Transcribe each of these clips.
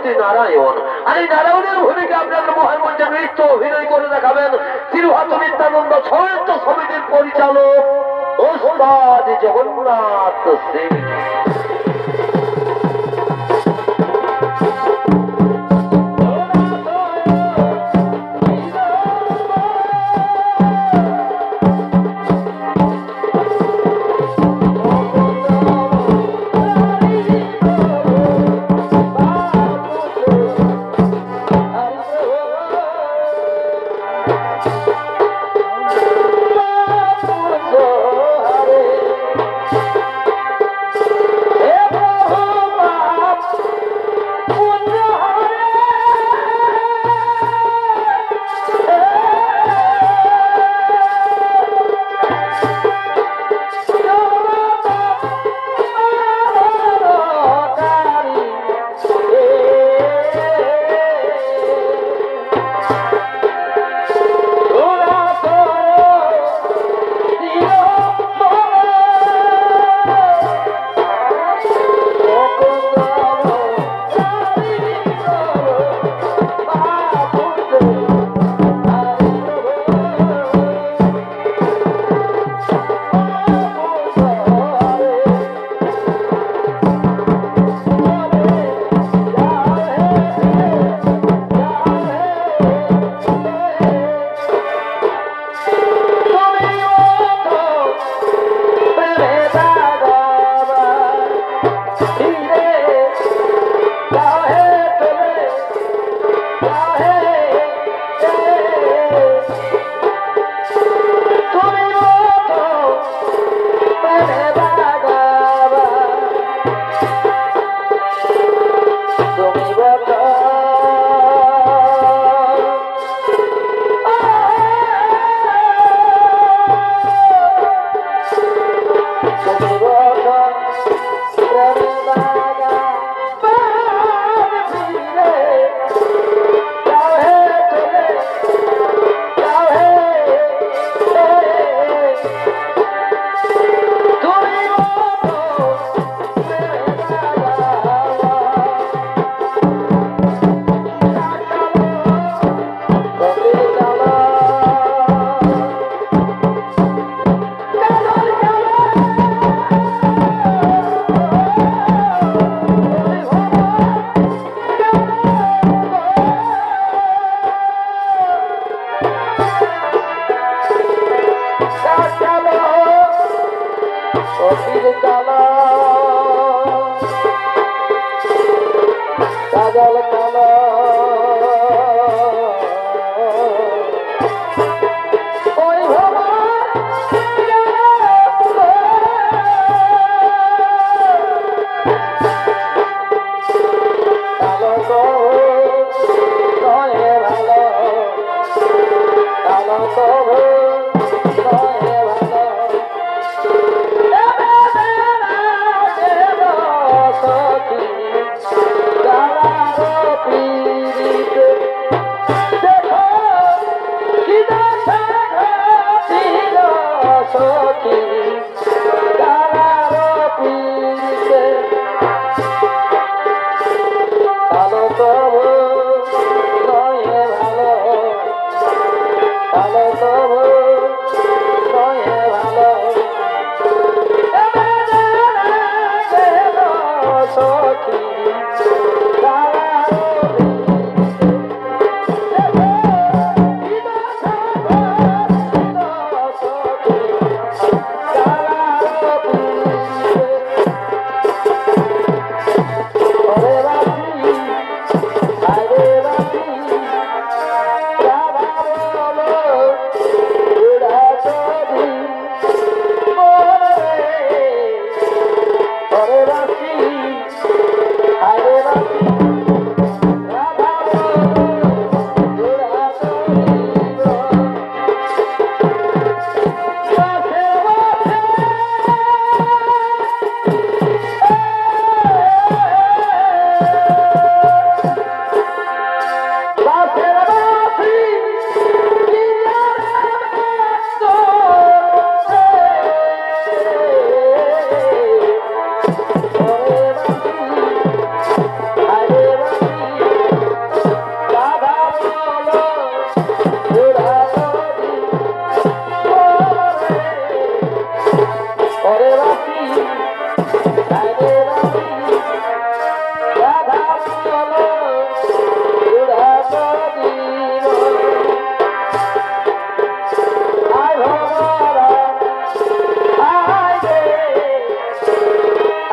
পতি নারায়ণ। আর এই নারায়ণের ভূমিকা আপনাদের মহামঞ্চে নৃত্য অভিনয় করে দেখাবেন তিরুহাত নিত্যানন্দ সাহিত্য সমিতির পরিচালক ওস্তাদ জগন্নাথ সিং।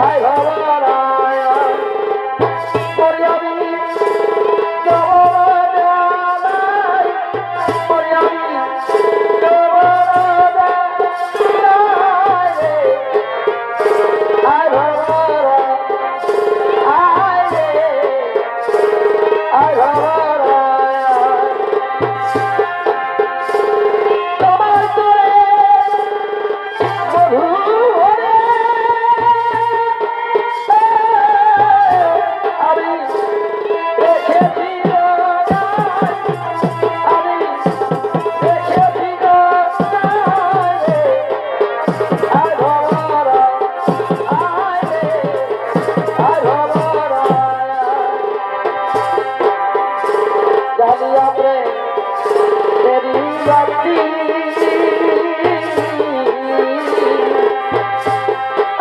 আয় ভবরায় করি আমি জবরায় করি আমি জবরায় আয় ভবরায় আয় রে আয় ভবরায় তোমার তোরে মধু ভরে আমি রেখেছি আমি রেখেছি আয় ভবরা আয় রে আয় ভবরা জানিয়া প্রেম तेरी राती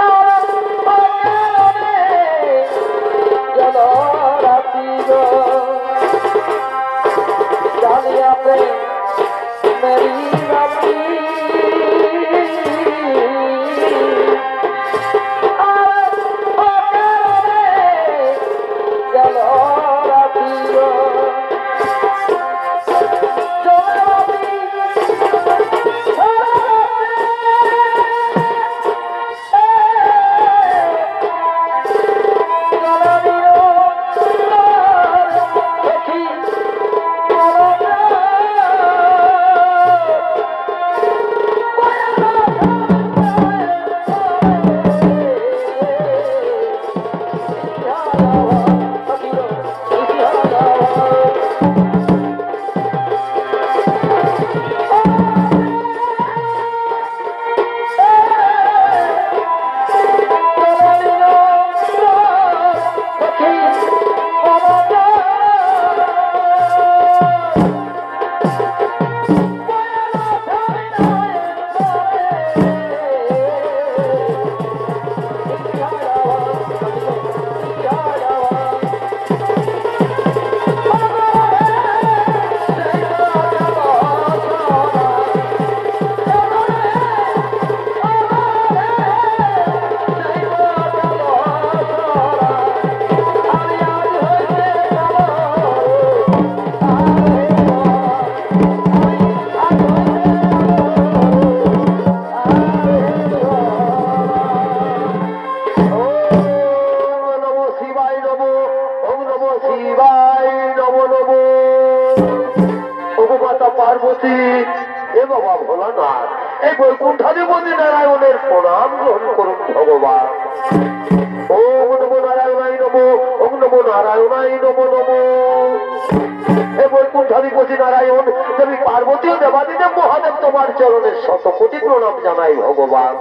और पगले चलो राती गो जानिया पे मेरी राती और पगले चलो राती गो পার্বতী এ বাবা ভোলানাথ এই বৈকুণ্ঠাধিপতি নারায়ণের প্রণাম গ্রহণ করুন ভগবান। ওম নমো নারায়ণাই নমো ওম নমো নারায়ণাই নমো নমো। হে বৈকুণ্ঠাধিপতি নারায়ণ দেবী পার্বতী ও দেবাদিদেব মহাদেব তোমার চরণের শত কোটি প্রণাম জানাই ভগবান।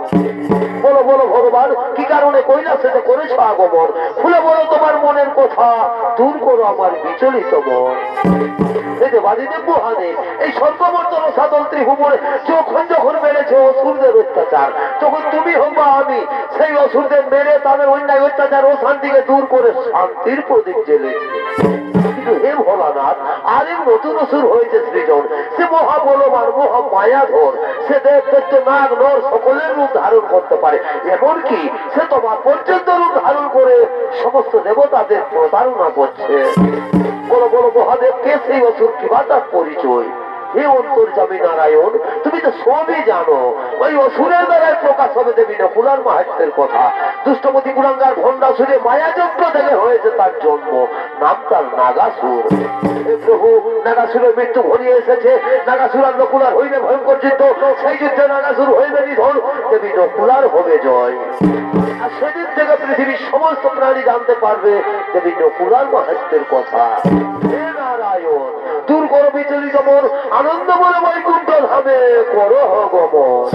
বলো বলো ভগবান কি কারণে কৈলাসেতে করেছ আগমন? খুলে বলো তোমার মনের কথা, দূর করো আমার বিচলিত মন। দেবাদিদেব মহাদেব এই স্বর্গমর্তন সাধন ত্রিভুবনে যখন যখন মেরেছে অসুরদের অত্যাচার, তখন তুমি হোক বা আমি সেই অসুরদের মেরে তাদের অন্যায় অত্যাচার ও শান্তিকে দূর করে শান্তির প্রদীপ জ্বেলেছে। কিন্তু হে ভোলানাথ আরেক নতুন অসুর হয়েছে সৃজন। সে মহা বলবান মহা মায়াধর, সে দেব দৈত্য নাগ নর সকলের রূপ ধারণ করতে পারে। এমনকি সে তোমার পর্যন্ত রূপ ধারণ করে সমস্ত দেবতাদের প্রতারণা করছে। বলো বলো মহাদেব কে সেই অসুর, কিবা তার পরিচয়? হে অন্তর্যামী নারায়ণ তুমি তো সবই জানো। ওই অসুরের দ্বারাই প্রকাশ হবে দেবী নকুলার মাহাত্ম্যের কথা। দুষ্টমতি কুলাঙ্গার ভণ্ডাসুরে মায়াযজ্ঞ থেকে হয়েছে তার জন্ম, নাম তার নাগাসুর। হে প্রভু নাগাসুরের মৃত্যু ঘনিয়ে এসেছে। নাগাসুর আর নকুলার হইবে ভয়ঙ্কর যুদ্ধ, সেই যুদ্ধে নাগাসুর হইবে নিধন, দেবী নকুলার হবে জয়। আর সেদিন থেকে পৃথিবীর সমস্ত প্রাণী জানতে পারবে দেবী নকুলার মাহাত্ম্যের কথা। হে নারায়ণ দূর করো বিচলিত মন, আনন্দ বলে বৈকুণ্ঠ ধামে করো গমন।